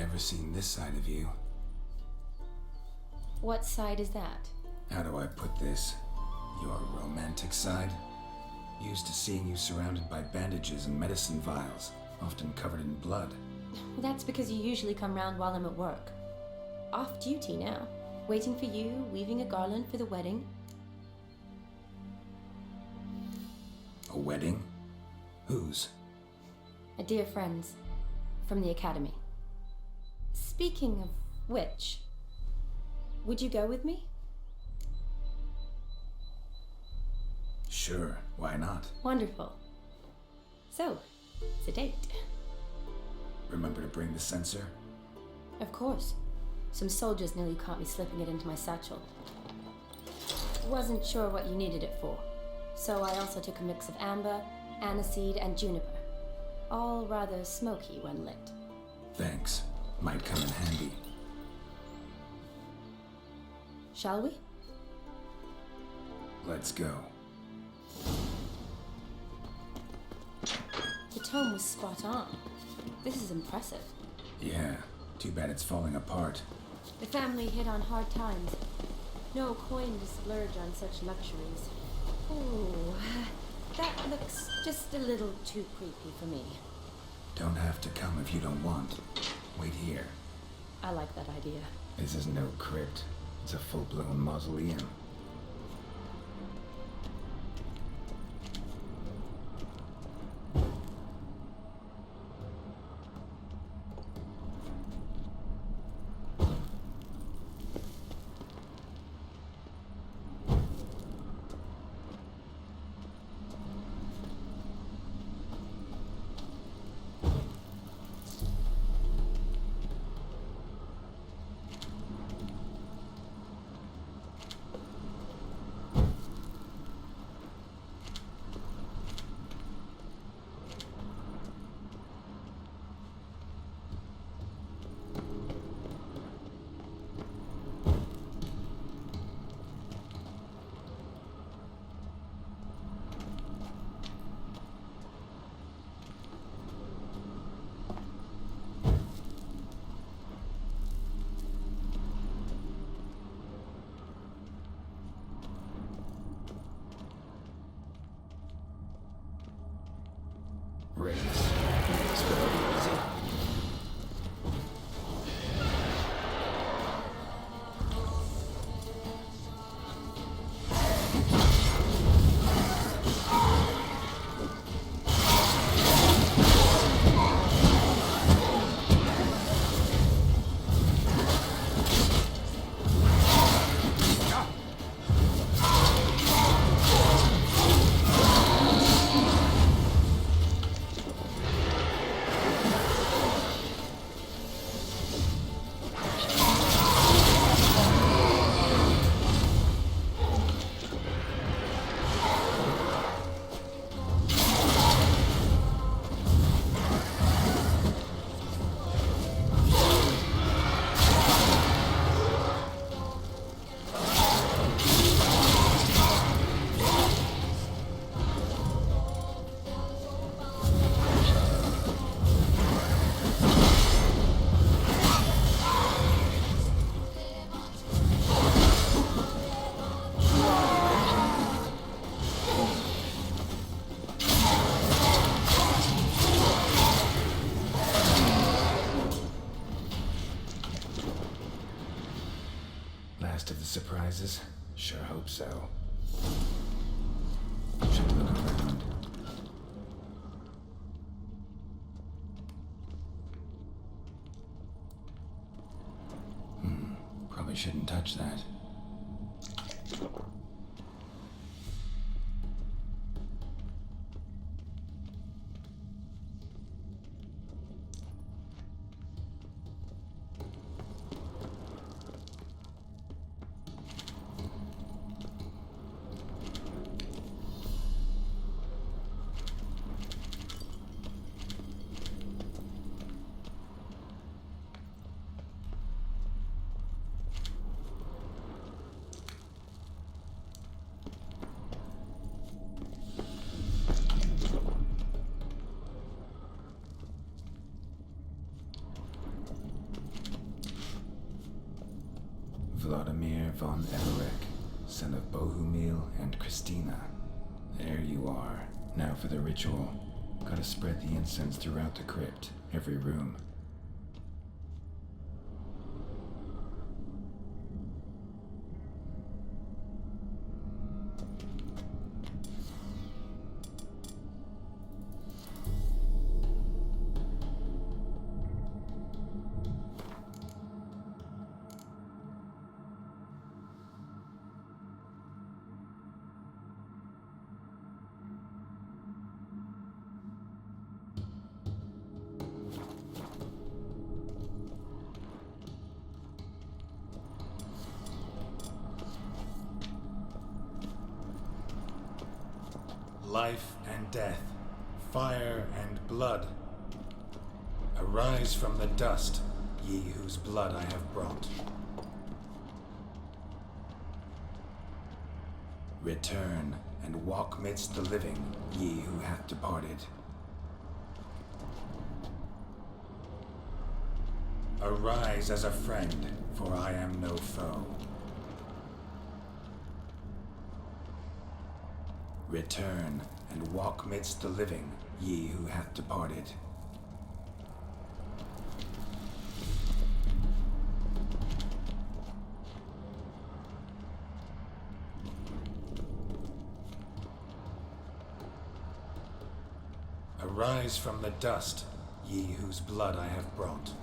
Never seen this side of you. What side is that? How do I put this? Your romantic side? Used to seeing you surrounded by bandages and medicine vials, often covered in blood. Well, that's because you usually come round while I'm at work. Off duty now. Waiting for you, weaving a garland for the wedding. A wedding? Whose? A dear friend's. From the academy. Speaking of which, would you go with me? Sure, why not? Wonderful. So, it's a date. Remember to bring the censer? Of course. Some soldiers nearly caught me slipping it into my satchel. Wasn't sure what you needed it for, so I also took a mix of amber, aniseed, and juniper. All rather smoky when lit. Thanks. Might come in handy. Shall we? Let's go. The tome was spot on. This is impressive. Yeah, too bad it's falling apart. The family hit on hard times. No coin to splurge on such luxuries. Ooh, that looks just a little too creepy for me. Don't have to come if you don't want. Wait here. I like that idea. This is no crypt. It's a full-blown mausoleum. Race. It's gonna be easy. Last of the surprises? Sure hope so. Should look around. Probably shouldn't touch that. Vladimir von Everek, son of Bohumil and Christina. There you are. Now for the ritual. Gotta spread the incense throughout the crypt, every room. Life and death, fire and blood. Arise from the dust, ye whose blood I have brought. Return and walk midst the living, ye who hath departed. Arise as a friend, for I am no foe. Return and walk midst the living, ye who hath departed. Arise from the dust, ye whose blood I have brought.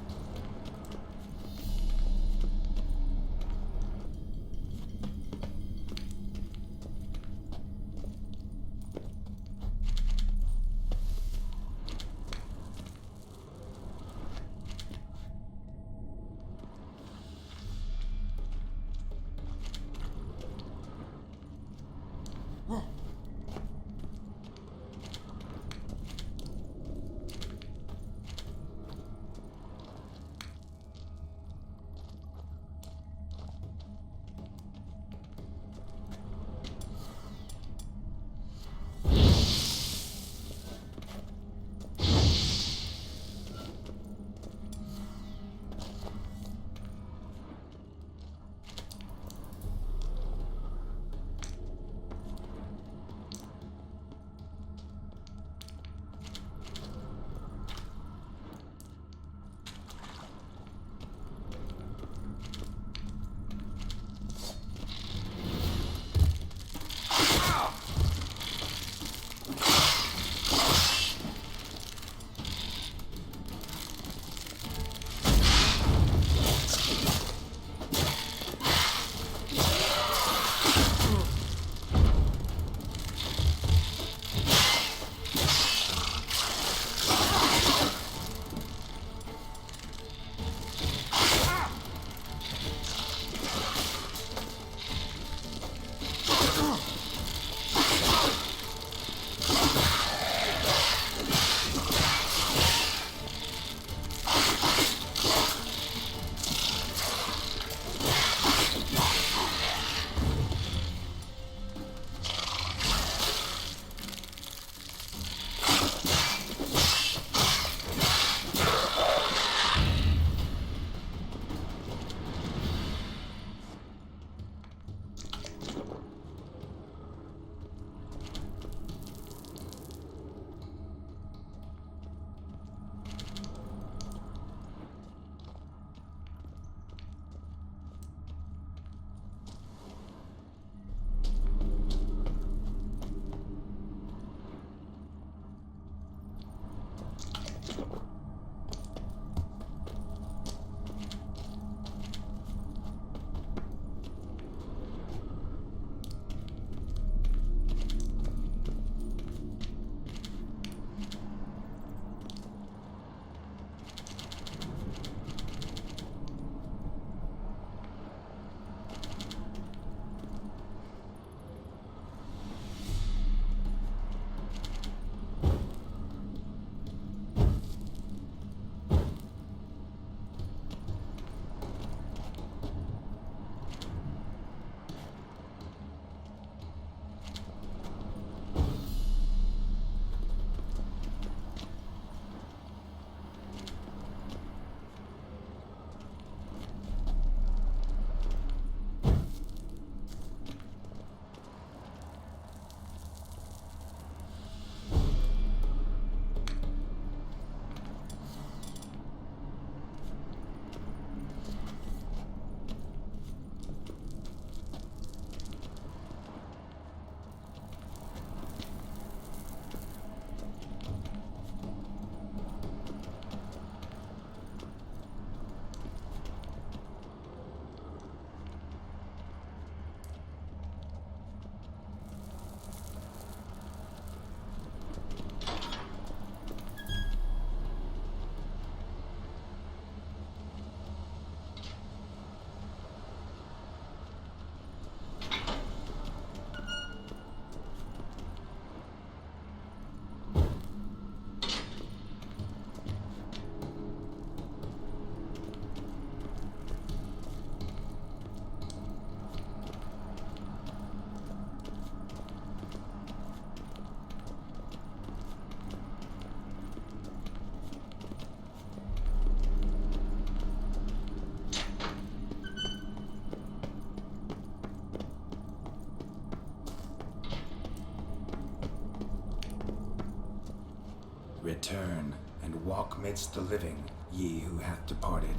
Return, and walk midst the living, ye who hath departed.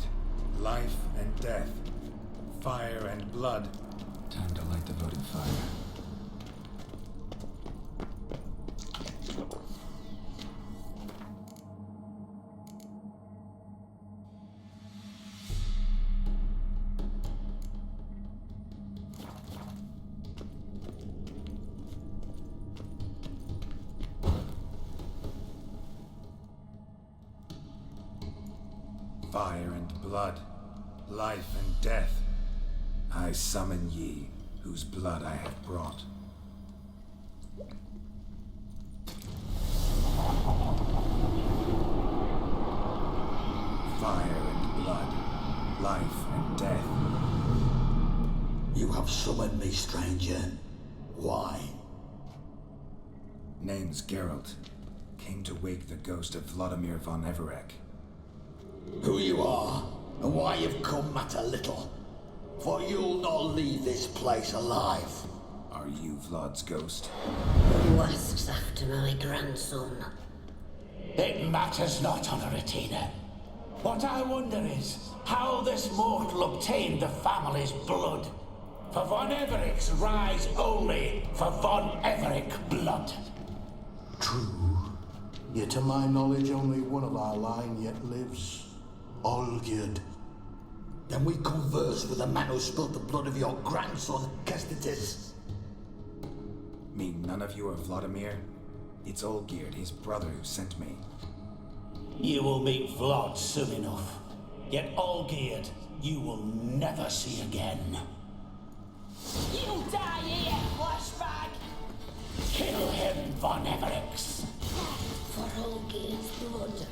Life and death, fire and blood. Time to light the votive fire. Fire and blood, life and death. I summon ye, whose blood I have brought. Fire and blood, life and death. You have summoned me, stranger. Why? Name's Gerald. Came to wake the ghost of Vladimir von Everec. Who you are, and why you've come matter little. For you'll not leave this place alive. Are you Vlad's ghost? Who asks after my grandson? It matters not, Honoratina. What I wonder is how this mortal obtained the family's blood. For von Everic's rise only for von Everec blood. True. Yet to my knowledge, only one of our line yet lives. Olgierd. Then we converse with the man who spilled the blood of your grandson, Kestitis. Mean none of you are Vladimir? It's Olgierd, his brother, who sent me. You will meet Vlad soon enough. Yet Olgierd, you will never see again. You'll die here, flashback! Kill him, von Everix. For Olgierd's blood.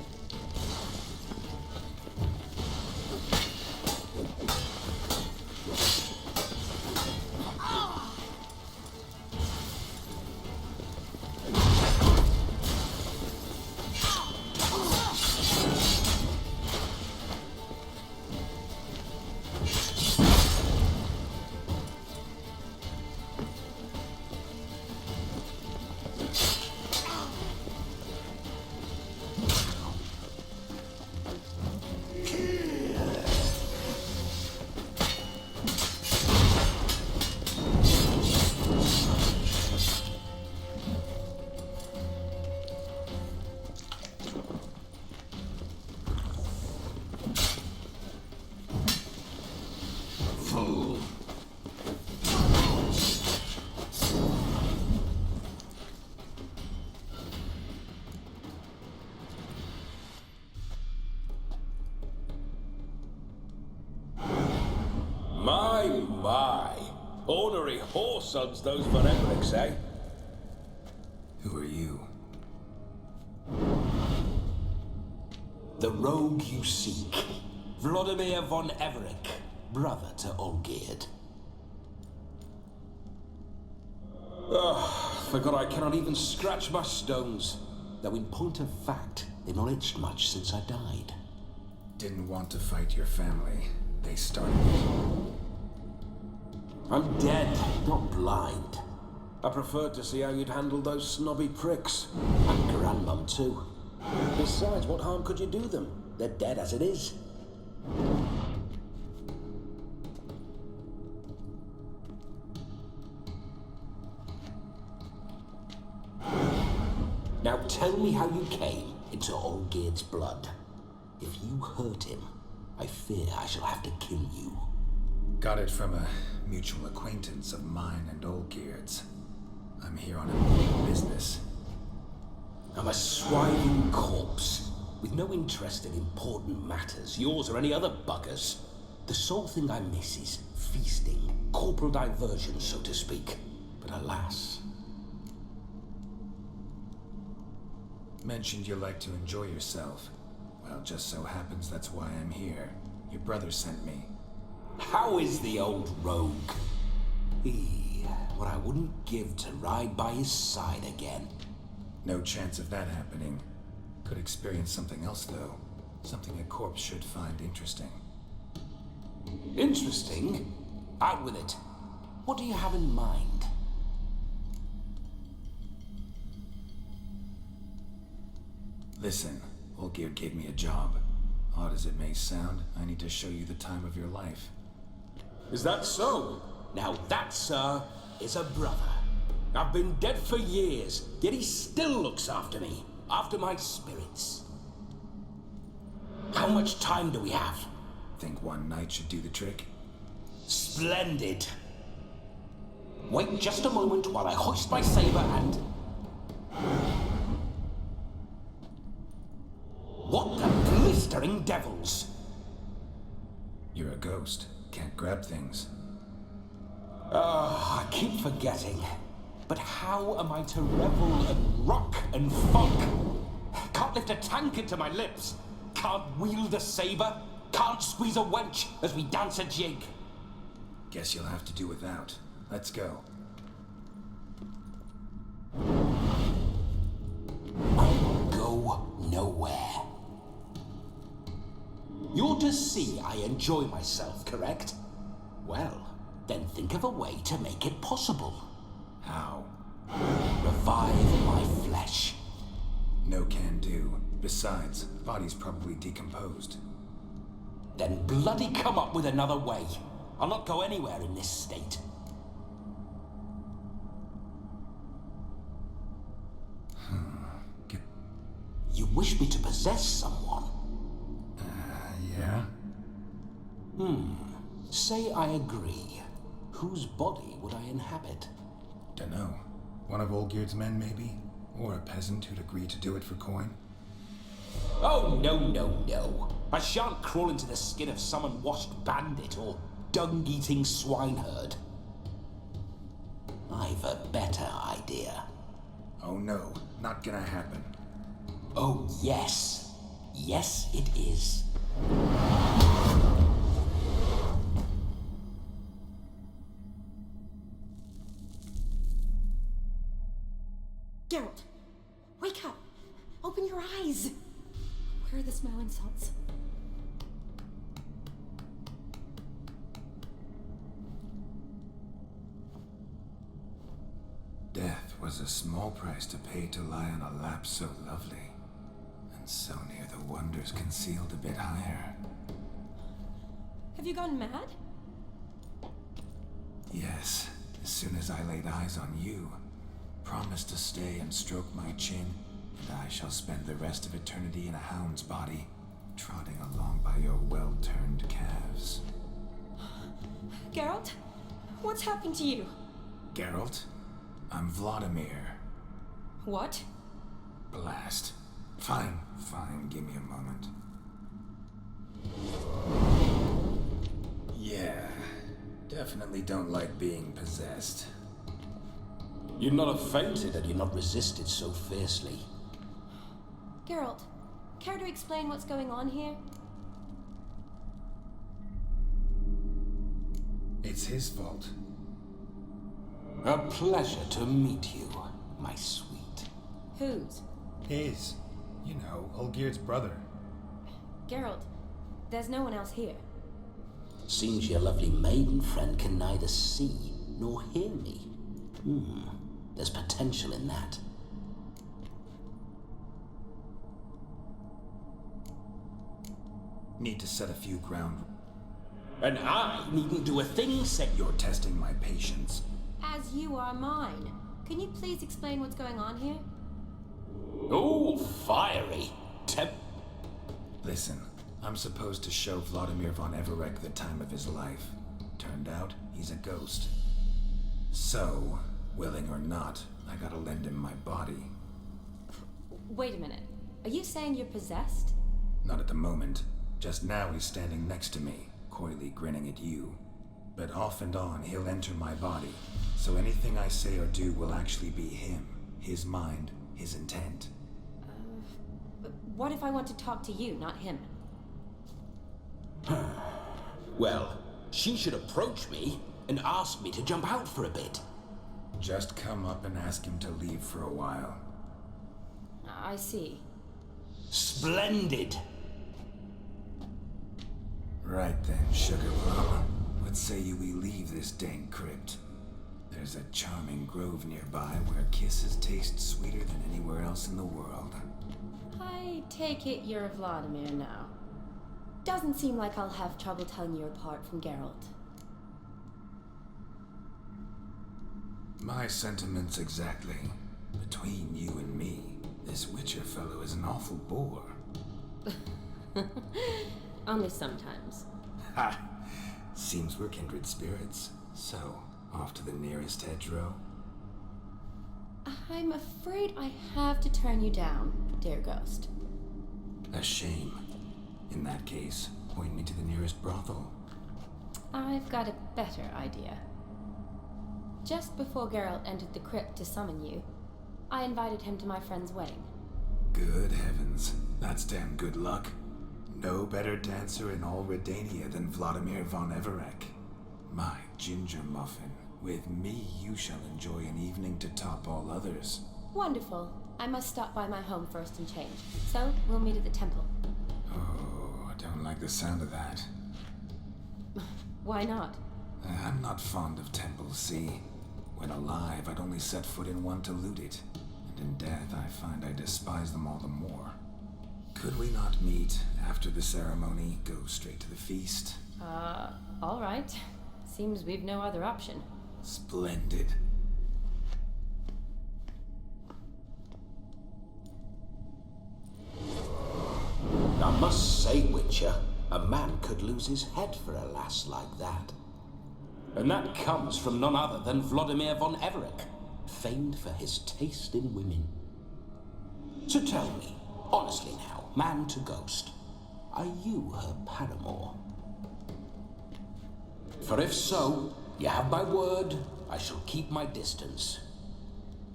My. Ornery whoresons those von Evericks, eh? Who are you? The rogue you seek. Vladimir von Everec, brother to Olgierd. Forgot I cannot even scratch my stones. Though in point of fact, they've not itched much since I died. Didn't want to fight your family. They started it. I'm dead, not blind. I preferred to see how you'd handle those snobby pricks. And grandmum, too. Besides, what harm could you do them? They're dead as it is. Now tell me how you came into Olgierd's blood. If you hurt him, I fear I shall have to kill you. Got it from a mutual acquaintance of mine and Olgierd's. I'm here on important business. I'm a swiving corpse, with no interest in important matters, yours or any other buggers. The sole thing I miss is feasting, corporal diversion, so to speak. But alas. Mentioned you like to enjoy yourself. Well, just so happens that's why I'm here. Your brother sent me. How is the old rogue? What I wouldn't give to ride by his side again. No chance of that happening. Could experience something else, though. Something a corpse should find interesting. Interesting? Out with it. What do you have in mind? Listen, Olgierd gave me a job. Odd as it may sound, I need to show you the time of your life. Is that so? Now that, sir, is a brother. I've been dead for years, yet he still looks after me, after my spirits. How much time do we have? Think one night should do the trick? Splendid. Wait just a moment while I hoist my saber and... What the blistering devils? You're a ghost. Can't grab things. I keep forgetting. But how am I to revel and rock and funk? Can't lift a tank into my lips. Can't wield a saber. Can't squeeze a wench as we dance a jig. Guess you'll have to do without. Let's go. I'll go nowhere. You're to see I enjoy myself, correct? Well, then think of a way to make it possible. How? Revive my flesh. No can do. Besides, body's probably decomposed. Then bloody come up with another way. I'll not go anywhere in this state. You wish me to possess someone? Yeah? Say I agree. Whose body would I inhabit? Dunno. One of Olgierd's men, maybe? Or a peasant who'd agree to do it for coin? Oh, no, no, no. I shan't crawl into the skin of some unwashed bandit or dung-eating swineherd. I've a better idea. Oh no, not gonna happen. Oh, yes. Yes, it is. Gerald, wake up. Open your eyes. Where are the smelling salts? Death was a small price to pay to lie on a lap so lovely, and so near the wonders concealed a bit higher. Have you gone mad? Yes, as soon as I laid eyes on you, promised to stay and stroke my chin, and I shall spend the rest of eternity in a hound's body, trotting along by your well-turned calves. Gerald, what's happened to you? Gerald, I'm Vladimir. What? Blast. Fine, give me a moment. Yeah, definitely don't like being possessed. You'd not have fainted had you not resisted so fiercely. Gerald, care to explain what's going on here? It's his fault. A pleasure to meet you, my sweet. Whose? His. You know, Olgierd's brother. Gerald, there's no one else here. Seems your lovely maiden friend can neither see nor hear me. There's potential in that. Need to set a few ground. And I needn't do a thing, You're testing my patience. As you are mine. Can you please explain what's going on here? Oh, fiery. Listen, I'm supposed to show Vladimir von Everek the time of his life. Turned out, he's a ghost. So, willing or not, I gotta lend him my body. Wait a minute. Are you saying you're possessed? Not at the moment. Just now he's standing next to me, coyly grinning at you. But off and on, he'll enter my body. So anything I say or do will actually be him. His mind, his intent. But what if I want to talk to you, not him? Well, she should approach me and ask me to jump out for a bit. Just come up and ask him to leave for a while. I see. Splendid. Right then, sugar plum. What say you we leave this dank crypt? There's a charming grove nearby where kisses taste sweeter than anywhere else in the world. I take it you're Vladimir now. Doesn't seem like I'll have trouble telling you apart from Gerald. My sentiments exactly. Between you and me, this Witcher fellow is an awful bore. Only sometimes. Ha! Seems we're kindred spirits. So, off to the nearest hedgerow? I'm afraid I have to turn you down, dear ghost. A shame. In that case, point me to the nearest brothel. I've got a better idea. Just before Gerald entered the crypt to summon you, I invited him to my friend's wedding. Good heavens, that's damn good luck. No better dancer in all Redania than Vladimir von Everek. My ginger muffin, with me you shall enjoy an evening to top all others. Wonderful. I must stop by my home first and change, so we'll meet at the temple. Oh, I don't like the sound of that. Why not? I'm not fond of temples, see? When alive, I'd only set foot in one to loot it. And in death, I find I despise them all the more. Could we not meet after the ceremony, go straight to the feast? All right. Seems we've no other option. Splendid. I must say, Witcher, a man could lose his head for a lass like that. And that comes from none other than Vladimir von Everek, famed for his taste in women. So tell me, honestly now, man to ghost, are you her paramour? For if so, you have my word, I shall keep my distance.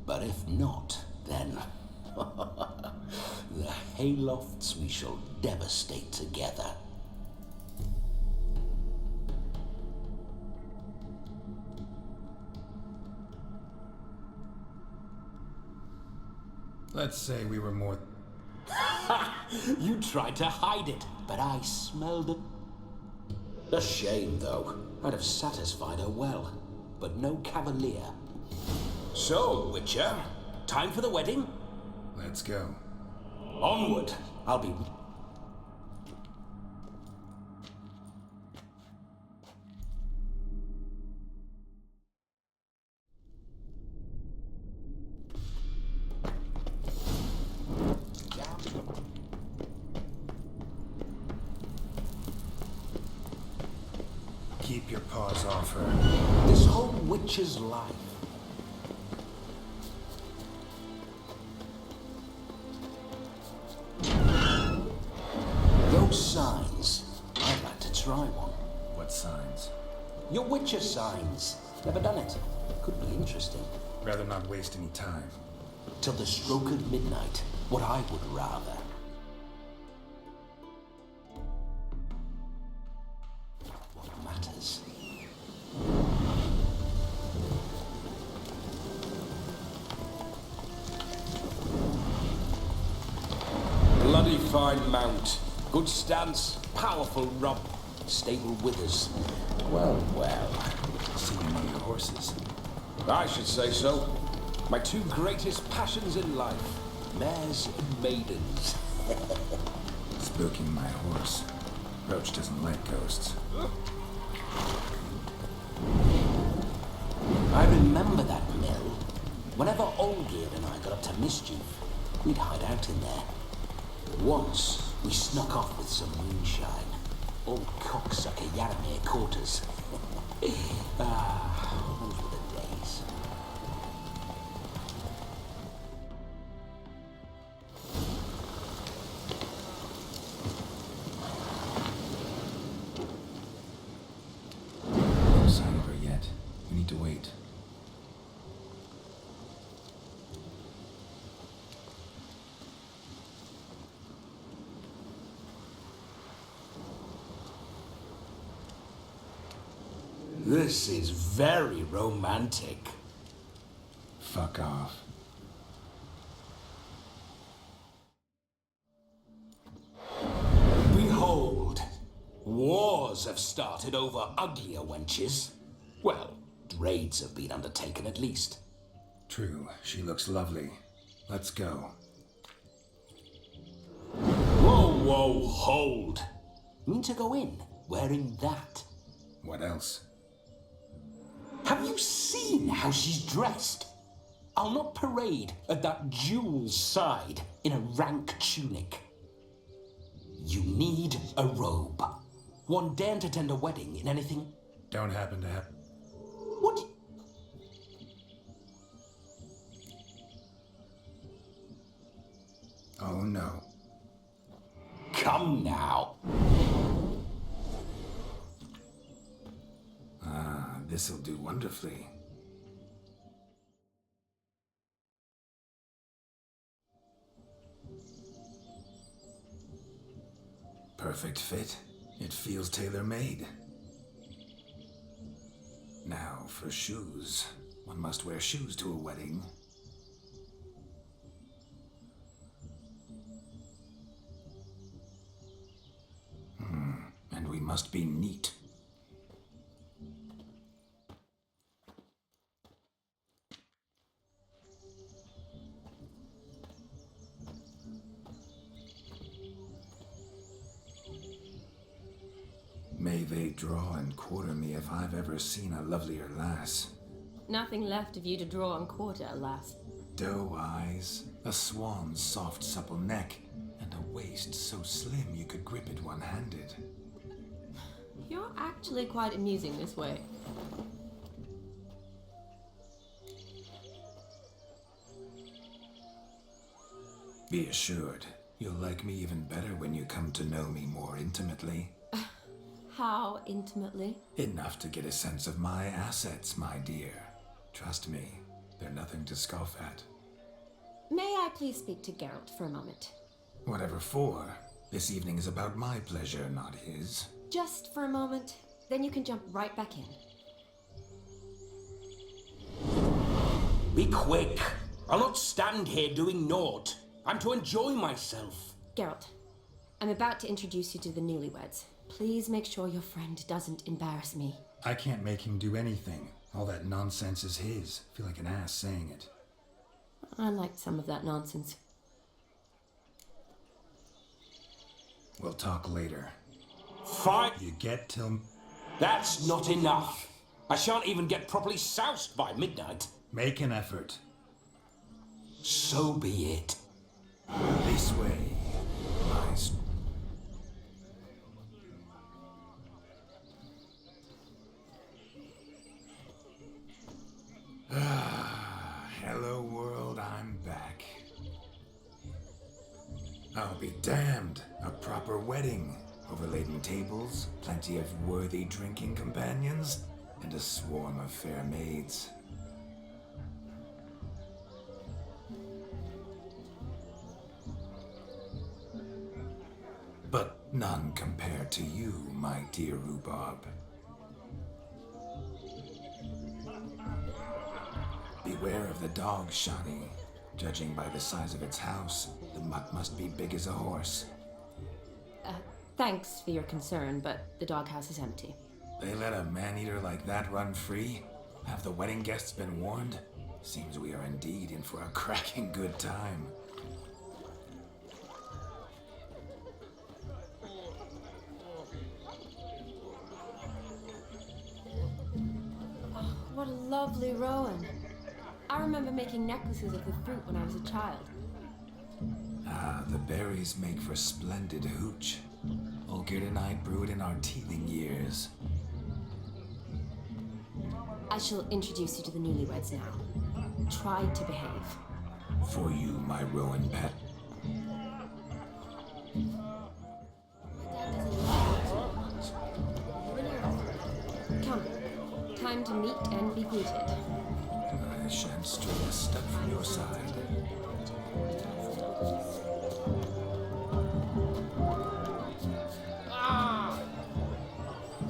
But if not, then the haylofts we shall devastate together. Let's say we were more... You tried to hide it, but I smelled it. A shame, though. I'd have satisfied her well, but no cavalier. So, Witcher, time for the wedding? Let's go. Onward! I'll be... Keep your paws off her. This whole witch's life. Those signs. I'd like to try one. What signs? Your witcher signs. Never done it. Could be interesting. Rather not waste any time. Till the stroke of midnight. What I would rather. What matters? Bloody fine mount. Good stance, powerful rump, stable withers. Well, well. See you know your horses. I should say so. My two greatest passions in life. Mares and maidens. Spooking my horse. Roach doesn't like ghosts. I remember that mill. Whenever Olgierd and I got up to mischief, we'd hide out in there. Once, we snuck off with some moonshine. Old cocksucker Yaramir caught us. Those were the days. No sign of her yet. We need to wait. This is very romantic. Fuck off. Behold, wars have started over uglier wenches. Well, raids have been undertaken at least. True, she looks lovely. Let's go. whoa, hold. You mean to go in wearing that? What else? Have you seen how she's dressed? I'll not parade at that jewel's side in a rank tunic. You need a robe. One daren't to attend a wedding in anything. Don't happen to have... What? Oh no. Come now. Ah, this'll do wonderfully. Perfect fit. It feels tailor-made. Now, for shoes. One must wear shoes to a wedding. And we must be neat. May they draw and quarter me if I've ever seen a lovelier lass. Nothing left of you to draw and quarter, alas. Doe eyes, a swan's soft supple neck, and a waist so slim you could grip it one-handed. You're actually quite amusing this way. Be assured, you'll like me even better when you come to know me more intimately. How intimately? Enough to get a sense of my assets, my dear. Trust me, they're nothing to scoff at. May I please speak to Gerald for a moment? Whatever for. This evening is about my pleasure, not his. Just for a moment, then you can jump right back in. Be quick. I'll not stand here doing naught. I'm to enjoy myself. Gerald, I'm about to introduce you to the newlyweds. Please make sure your friend doesn't embarrass me. I can't make him do anything. All that nonsense is his. Feel like an ass saying it. I liked some of that nonsense. We'll talk later. Fine. You get till... That's not enough. I shan't even get properly soused by midnight. Make an effort. So be it. This way. Nice. Hello world, I'm back. I'll be damned. A proper wedding. Overladen tables, plenty of worthy drinking companions, and a swarm of fair maids. But none compared to you, my dear rhubarb. Beware of the dog, Shani. Judging by the size of its house, the mutt must be big as a horse. Thanks for your concern, but the doghouse is empty. They let a man-eater like that run free? Have the wedding guests been warned? Seems we are indeed in for a cracking good time. What a lovely rowan. I remember making necklaces of the fruit when I was a child. Ah, the berries make for splendid hooch. Olgerd and I brewed in our teething years. I shall introduce you to the newlyweds now. Try to behave. For you, my rowan pet. Come, time to meet and be greeted. I shan't stray a step from your side.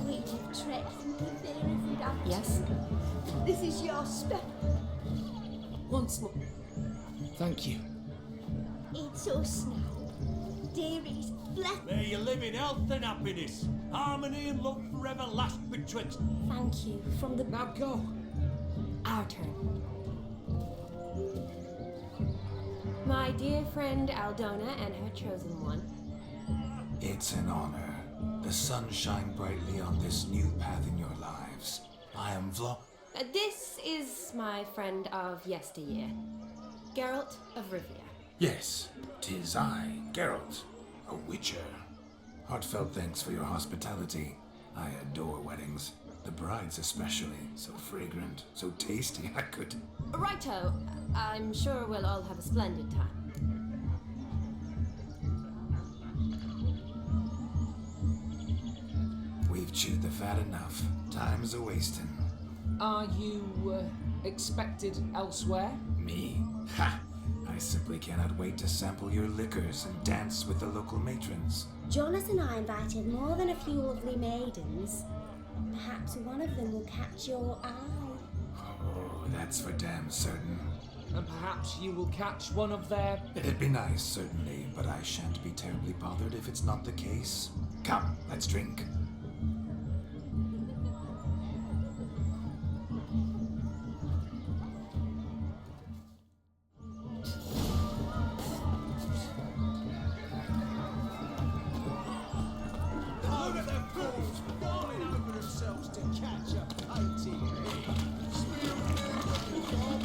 We've trekked from the fairy food. Yes? This is your spell. Once more. Thank you. It's us now. Dearies, bless. May you live in health and happiness. Harmony and love forever last betwixt. Thank you from the. Now go. Our turn. My dear friend Aldona and her chosen one, It's an honor. The sun shine brightly on this new path in your lives. I am This is my friend of yesteryear, Gerald of Rivia. Yes, 'tis I, Gerald, a witcher. Heartfelt thanks for your hospitality. I adore weddings. The brides especially. So fragrant, so tasty, I could... Righto, I'm sure we'll all have a splendid time. We've chewed the fat enough. Time's a-wasting. Are you expected elsewhere? Me? Ha! I simply cannot wait to sample your liquors and dance with the local matrons. Jonas and I invited more than a few lovely maidens. Perhaps one of them will catch your eye. Oh, that's for damn certain. And perhaps you will catch one of their... It'd be nice, certainly, but I shan't be terribly bothered if it's not the case. Come, let's drink. Look at them fools! Darling, look at themselves to catch a painting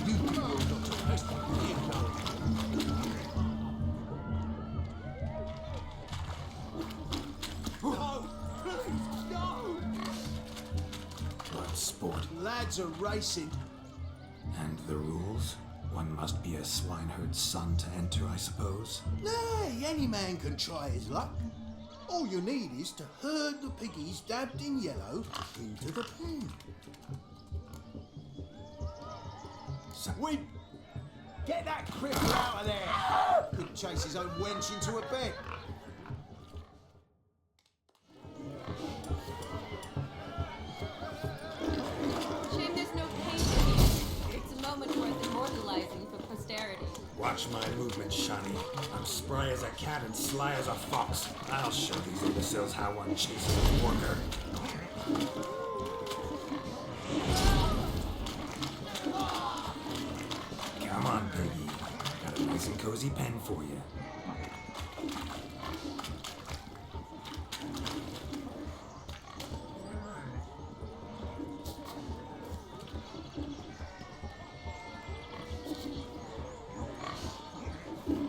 You know not to mess with me, No! Please, no! What sport? Lads are racing. And the rules? One must be a swineherd's son to enter, I suppose? Nay, any man can try his luck. All you need is to herd the piggies dabbed in yellow into the pen. We get that cripple out of there! Could chase his own wench into a bed. Shame there's no paint here. It's a moment worth immortalizing for posterity. Watch my movement, Shani. I'm spry as a cat and sly as a fox. I'll show these imbeciles how one chases a worker. Come on, piggy. Got a nice and cozy pen for you.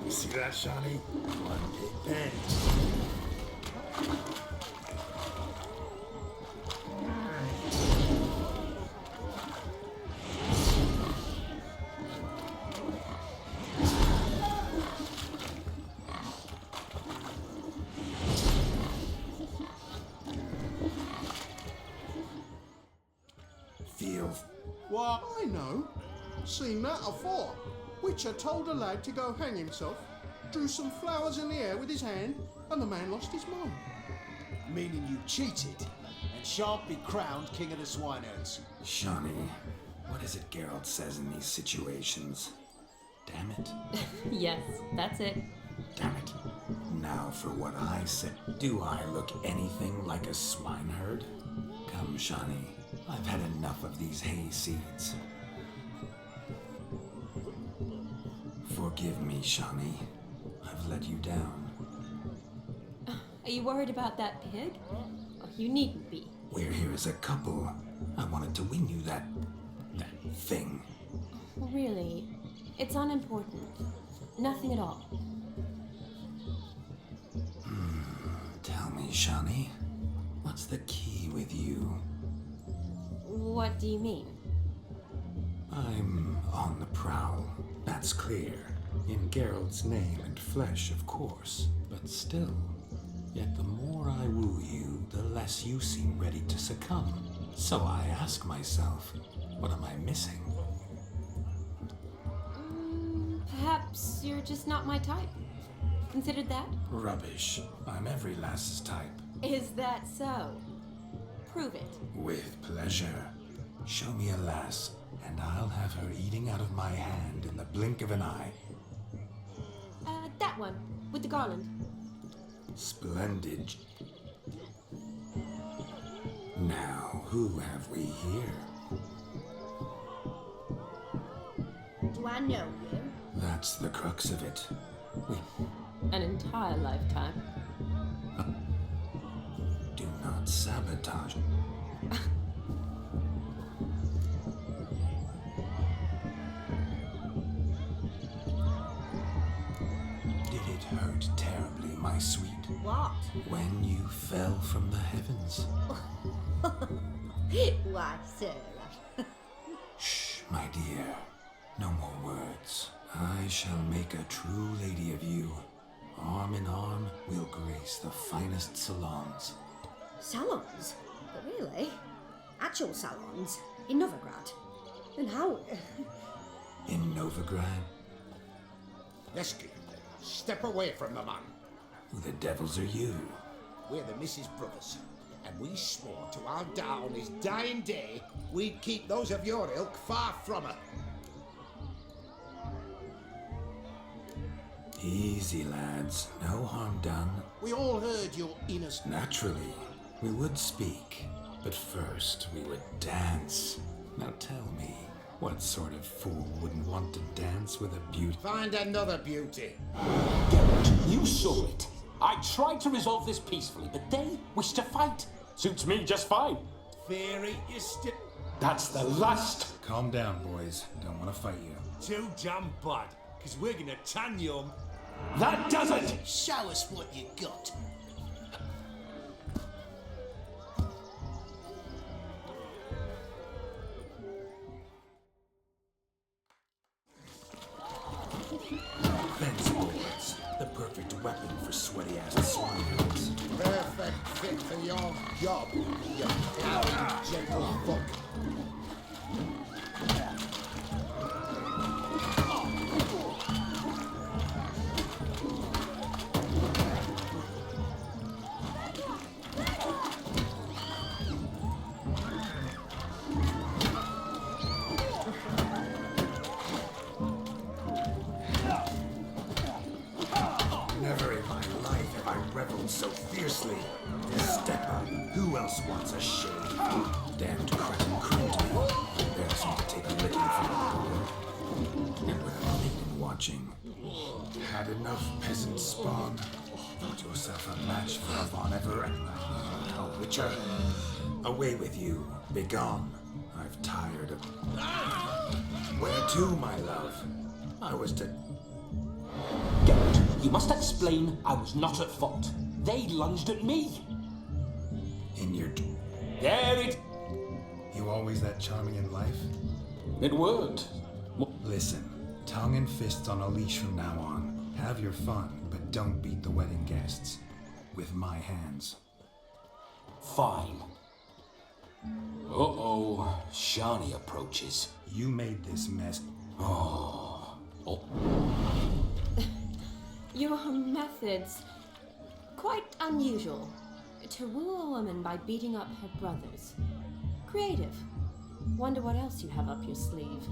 You see that, Shani? One big pen. Feel. Why, I know. Seen that afore. Witcher told a lad to go hang himself, drew some flowers in the air with his hand, and the man lost his mind. Meaning you cheated and shan't be crowned king of the swineherds. Shani, what is it Gerald says in these situations? Damn it. Yes, that's it. Damn it. Now for what I said. Do I look anything like a swineherd? Come, Shani. I've had enough of these hayseeds. Forgive me, Shani. I've let you down. Are you worried about that pig? Oh, you needn't be. We're here as a couple. I wanted to win you that thing. Really, it's unimportant. Nothing at all. Tell me, Shani, what's the key with you? What do you mean? I'm on the prowl. That's clear. In Gerald's name and flesh, of course. But still. Yet the more I woo you, the less you seem ready to succumb. So I ask myself, what am I missing? Perhaps you're just not my type. Considered that? Rubbish. I'm every lass's type. Is that so? Prove it. With pleasure. Show me a lass, and I'll have her eating out of my hand in the blink of an eye. That one, with the garland. Splendid. Now, who have we here? Do I know you? That's the crux of it. An entire lifetime. Sabotage. Did it hurt terribly, my sweet? What? When you fell from the heavens? Why, Sarah? Shh, my dear. No more words. I shall make a true lady of you. Arm in arm, we'll grace the finest salons. Salons? But really? Actual salons? In Novigrad? And how? In Novigrad? Lesky, step away from the man. Who the devils are you? We're the Mrs. Brothers, and we swore to our Da on his dying day we'd keep those of your ilk far from her. Easy, lads. No harm done. We all heard your innocent. Naturally, we would speak, but first we would dance. Now tell me, what sort of fool wouldn't want to dance with a beauty? Find another beauty. Gerald, you saw it. I tried to resolve this peacefully, but they wish to fight. Suits me just fine. Theory is still That's the last. Calm down, boys. Don't want to fight you. too damn bad, because we're gonna tan you. That does it! Show us what you got. Fence boards. The perfect weapon for sweaty-ass swineherds. Perfect fit for your job, you coward gentle fuck. Never in my life have I reveled so fiercely. Step up. Who else wants a shave? Damned cretin crooned me. Embarrassing to take a licking from a boy. And with a maiden watching. Had enough peasant spawn. Thought yourself a match for a Von Ever. Oh, Witcher. Away with you. Begone. I've tired of... Where to, my love? I was to... Gerald, you must explain I was not at fault. They lunged at me. In your... There it... You always that charming in life? It worked. Listen, tongue and fists on a leash from now on. Have your fun, but don't beat the wedding guests. With my hands. Fine. Uh-oh. Shani approaches. You made this mess. Oh. Your methods, quite unusual. To woo a woman by beating up her brothers. Creative. Wonder what else you have up your sleeve.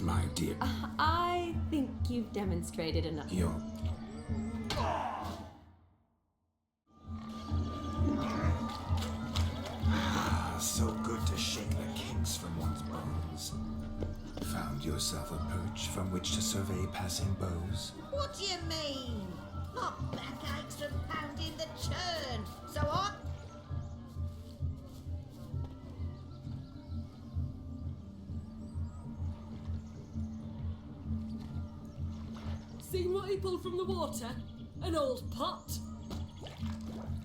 My dear. I think you've demonstrated enough. You're... So good to shake the kinks from one's bones. Found yourself a perch from which to survey passing beaux. What do you mean? My backaches from pounding the churn. So on. Seen what he pulled from the water? An old pot.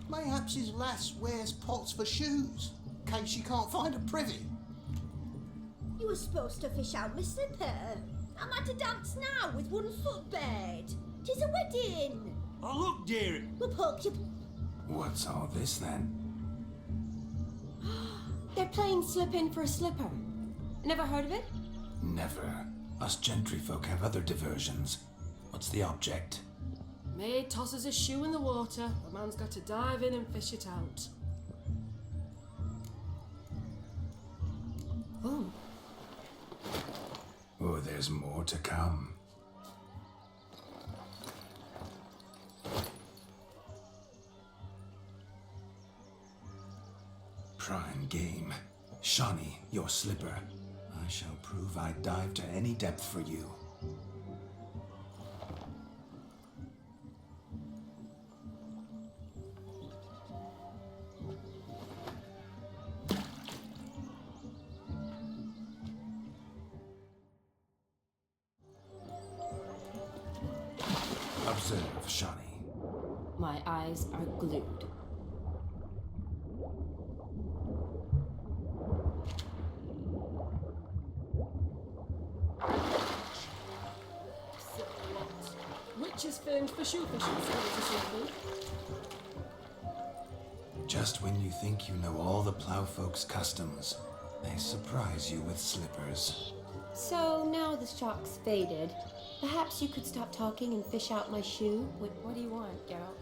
Mayhaps his lass wears pots for shoes, in case she can't find a privy. You were supposed to fish out my slipper. I'm at a dance now with 1 foot bed. 'Tis a wedding. Oh, look, dearie. We'll poke you. What's all this then? They're playing slip in for a slipper. Never heard of it? Never. Us gentry folk have other diversions. What's the object? Maid tosses a shoe in the water. A man's got to dive in and fish it out. Oh, Oh, there's more to come. Prime game. Shani, your slipper. I shall prove I'd dive to any depth for you. Shani. My eyes are glued. So what? Witches famed for shoe fishing skills or something? Just when you think you know all the plowfolk's customs, they surprise you with slippers. So now the shock's faded. Perhaps you could stop talking and fish out my shoe? What do you want, Gerald?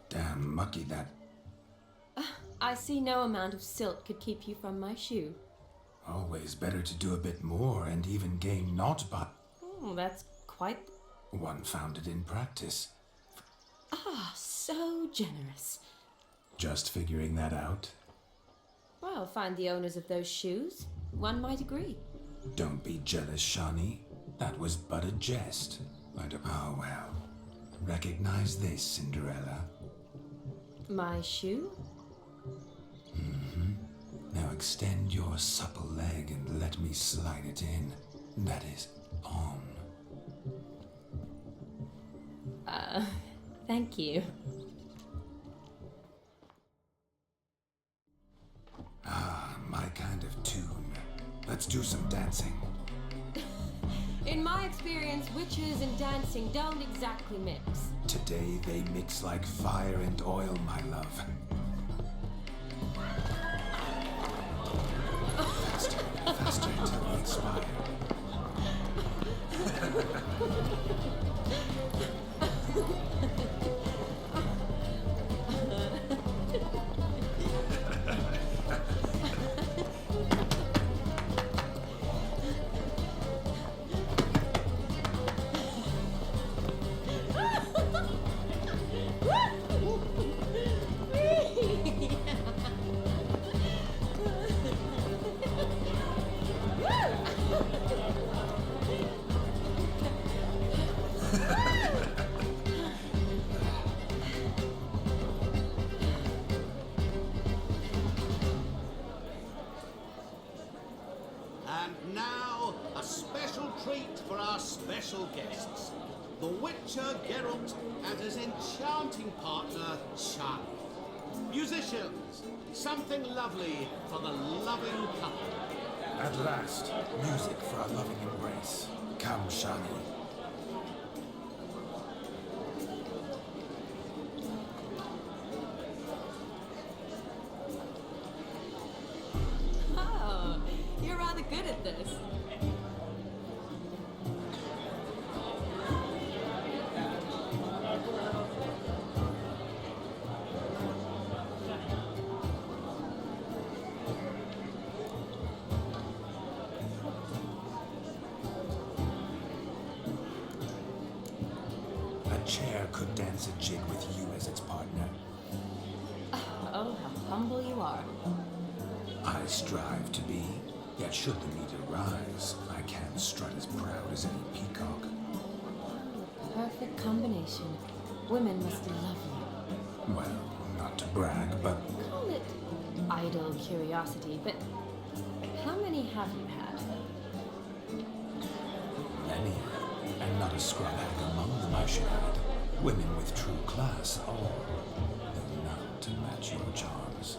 Damn mucky that. I see no amount of silt could keep you from my shoe. Always better to do a bit more and even gain naught but Oh, that's quite... one founded in practice. Ah, so generous. Just figuring that out. Well, find the owners of those shoes. One might agree. Don't be jealous, Shani. That was but a jest. Oh well. Recognize this, Cinderella. My shoe? Now extend your supple leg and let me slide it in. That is, on. Thank you. Ah, my kind of tune. Let's do some dancing. In my experience, witches and dancing don't exactly mix. Today they mix like fire and oil, my love. Faster, faster till we expire. And now, a special treat for our special guests. The Witcher Geralt and his enchanting partner, Shani. Musicians, something lovely for the loving couple. At last, music for a loving embrace. Come, Shani. Oh, you're rather good at this. chair could dance a jig with you as its partner. Oh, how humble you are. I strive to be, yet should the meter rise, I can't strut as proud as any peacock. Perfect combination. Women must love you. Well, not to brag, but Call it idle curiosity, but how many have you had? many, and not a scrub hag among them, I should add. Women with true class, all, though not to match your charms.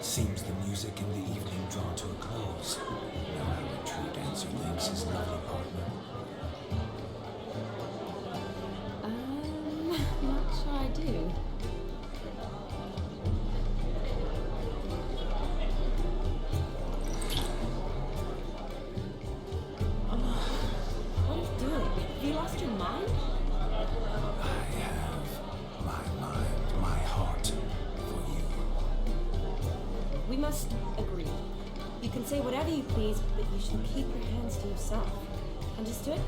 Seems the music in the evening draw to a close. Know how a true dancer thanks his lovely partner. Not sure I do. What are you doing? Have you lost your mind? I have my mind, my heart for you. We must agree. You can say whatever you please, but you should keep your hands to yourself. Understood?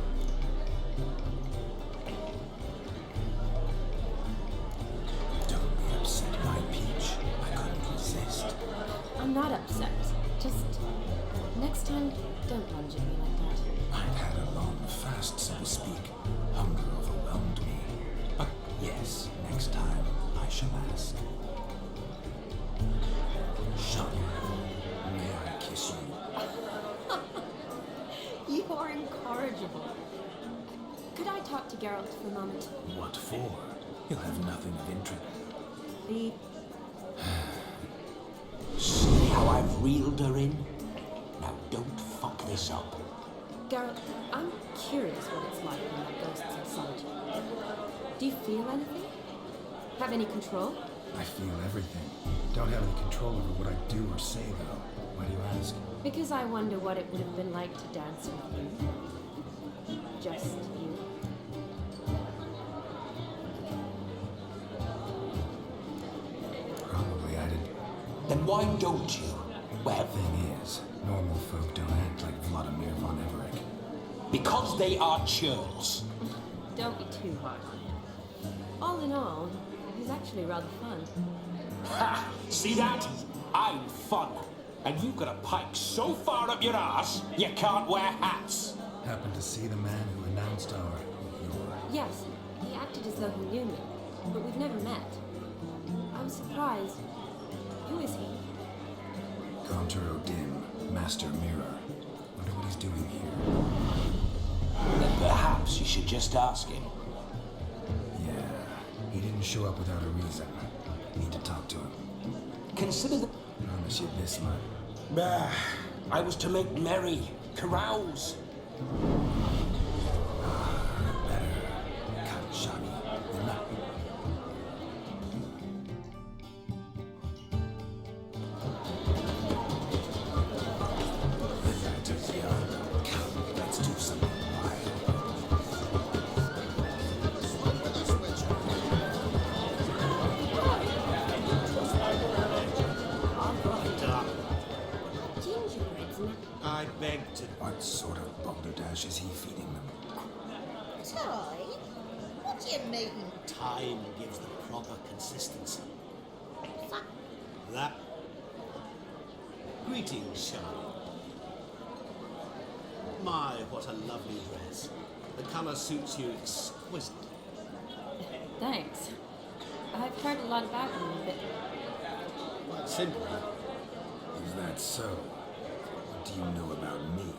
Don't be upset, my peach. I couldn't resist. I'm not upset. Just next time, don't lunge at me like that. I'd had a long fast, so to speak. Hunger overwhelmed me. But yes, next time I shall ask. Shani, may I kiss you? You are incorrigible. Could I talk to Gerald for a moment? What for? He'll have nothing of interest. The See how I've reeled her in? Now don't fuck this up. Gerald, I'm curious what it's like when that ghost's inside you. Do you feel anything? Have any control? I feel everything. Don't have any control over what I do or say, though. Why do you ask? Because I wonder what it would have been like to dance with you. Just you. Probably I did. Then why don't you? Well, Thing is, normal folk don't act like Vladimir von Everett. because they are churls. Don't be too hard on him. All in all, he's actually rather fun. Ha! See that? I'm fun. And you've got a pipe so far up your ass, you can't wear hats. Happened to see the man who announced your... Yes, he acted as though he knew me, but we've never met. I was surprised. Who is he? Contour Dim, Master Mirror. Wonder what he's doing here. Then perhaps you should just ask him. Yeah, he didn't show up without a reason. Need to talk to him. Consider the... Promise you this much. I was to make merry, carouse. Better cut Shani than not. The night is young. Come, let's do something wild. Gingerbreads, man. I beg to... What sort of balderdash is he feeding them? Time? What do you mean? Time gives the proper consistency. Fuck. That... Greetings, Shani. My, what a lovely dress. The colour suits you exquisitely. Thanks. I've heard a lot about you, but Quite simply, Is that so? What do you know about me?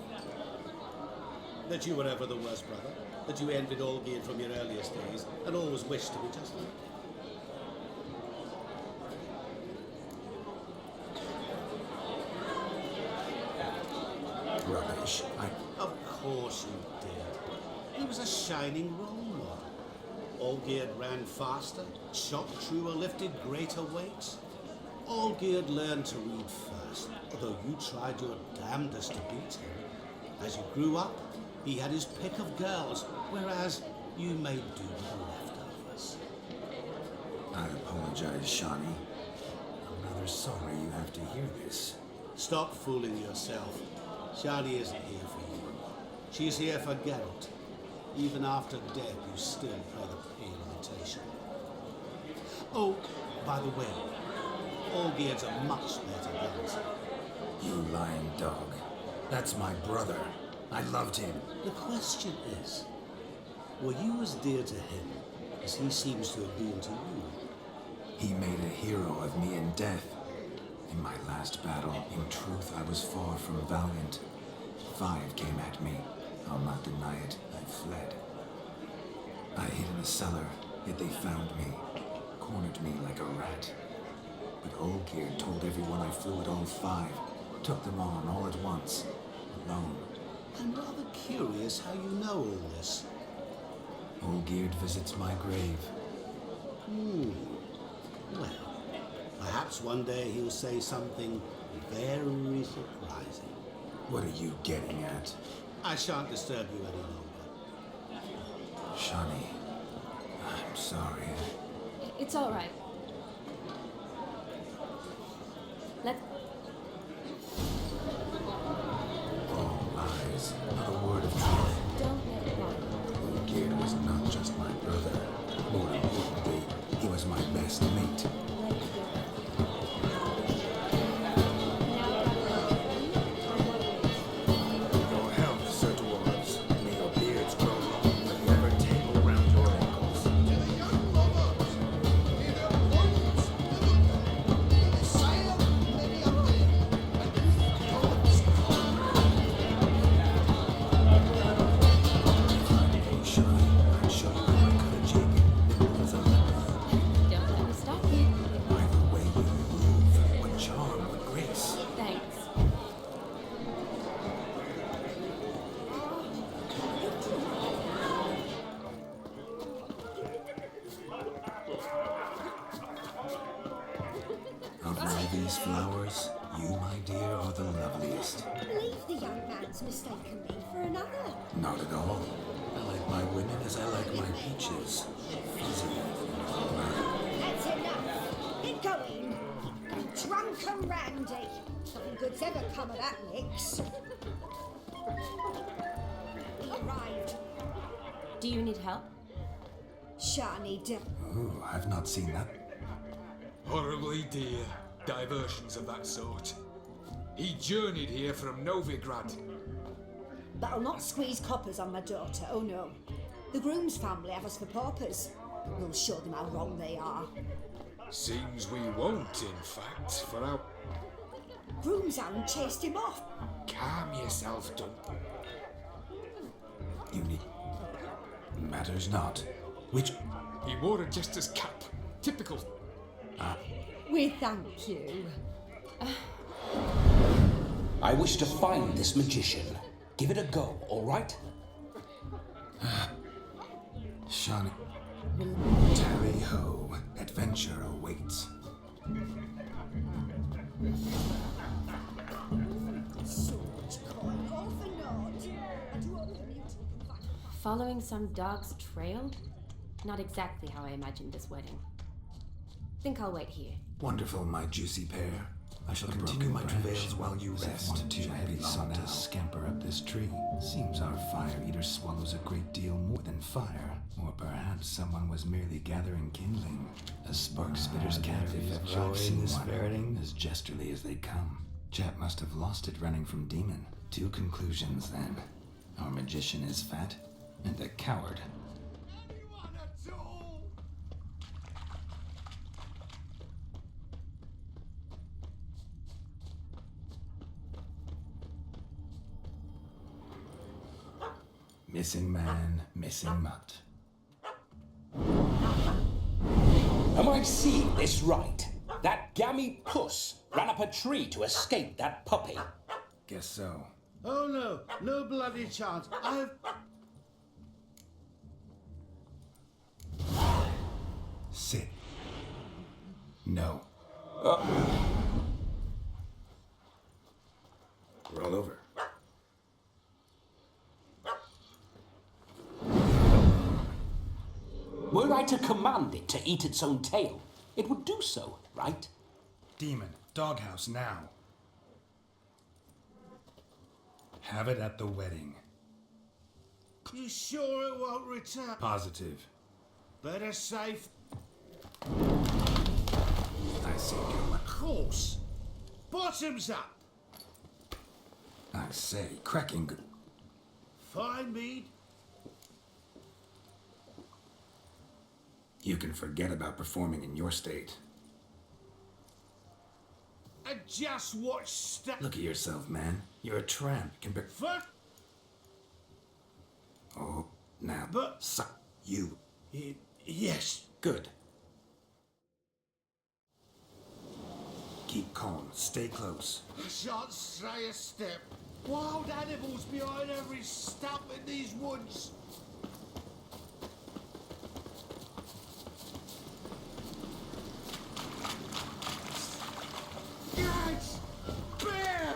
that you were ever the worst brother, that you envied Olgierd from your earliest days, and always wished to be just like. Rubbish. Of course you did. He was a shining role model. Olgierd ran faster, shot truer, lifted greater weights. Olgierd learned to read first, although you tried your damnedest to beat him. As you grew up, he had his pick of girls, whereas you made do with the leftovers. I apologize, Shani. I'm rather sorry you have to hear this. Stop fooling yourself. Shani isn't here for you. She's here for Gerald. Even after death, you still play the pale imitation. Oh, by the way, Olgierd's a much better dancer. You lying dog. That's my brother. I loved him. The question is, were you as dear to him as he seems to have been to you? He made a hero of me in death. In my last battle, in truth, I was far from valiant. 5 came at me. I'll not deny it. I fled. I hid in a cellar, yet they found me. Cornered me like a rat. But Olgierd told everyone I flew at all 5. Took them on all at once. Alone. I'm rather curious how you know all this. Olgierd visits my grave. Well, perhaps one day he'll say something very surprising. What are you getting at? I shan't disturb you any longer. Shani, I'm sorry. It's all right. Let's... All lies, not a word of truth. Don't let it bother you. Olgierd was not just my brother. More importantly, he was my best mate. Let it go. Your health, Sir Dwarves. May your beards grow long, but never tangle round your ankles. To the young lovers, may their bodies live in the silent lady of day, and those Hey, Shani, I'd show you how I cut a jig. It was a leper. Don't let me stop you. By the way you move, what charm, what grace. Thanks. Of all these flowers, you, my dear, are the loveliest. I believe the young man's mistaken me for another. Not at all. I like my women as I like my peaches. Fizzy. That's enough. Get going. Drunk and randy. Nothing good's ever come of that mix. He arrived. Do you need help? Shani did. Ooh, I've not seen that. Horribly dear diversions of that sort. He journeyed here from Novigrad. But I'll not squeeze coppers on my daughter, oh no. The groom's family have us for paupers. We'll show them how wrong they are. Seems we won't, in fact, for our... Groom's hound chased him off. Calm yourself, Dun. You need... Matters not. Which... He wore a jester's cap. Typical. We thank you. I wish to find this magician. Give it a go, all right? Shani... Tally-ho. Adventure awaits. So much coin, all for naught. I do hope the mutant can find Following some dog's trail? Not exactly how I imagined this wedding. Think I'll wait here. Wonderful, my juicy pair. I shall continue my travails while you rest. Too heavy sun to scamper up this tree. Seems our fire eater swallows a great deal more than fire. Or perhaps someone was merely gathering kindling. A spark spitter's cat, if ever I've seen this ferreting, as jesterly as they come. Chap must have lost it running from demon. 2 conclusions then. Our magician is fat, and a coward. Missing man, missing mutt. Am I seeing this right? That gammy puss ran up a tree to escape that puppy. Guess so. Oh no, no bloody chance. Sit. No. Roll over. Were I to command it to eat its own tail, it would do so, right? Demon, doghouse now. Have it at the wedding. You sure it won't return? Positive. Better safe. I see you. Of course. Bottoms up. I say, cracking good. Fine mead. You can forget about performing in your state. And just watch stuff. Look at yourself, man. You're a tramp. Fuck. Oh, now. But. Suck. You. Yes. Good. Keep calm. Stay close. I shan't stray a step. Wild animals behind every stump in these woods. Yes! Bear!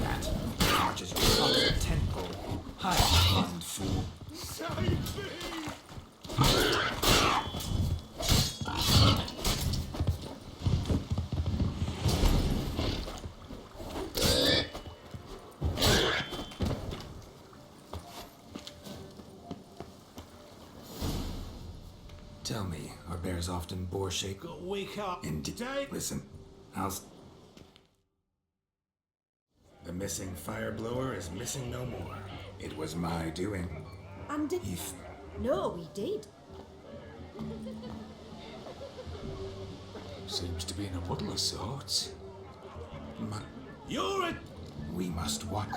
That touches your fucking tentpole. Hide, blind fool. Save me! Tell me, are bears often boar-shaped? Got wake up. Indeed. Dave? Listen, The missing fire blower is missing no more. It was my doing. And If no, we did. Seems to be in a muddle of sorts. You're a... we must walk.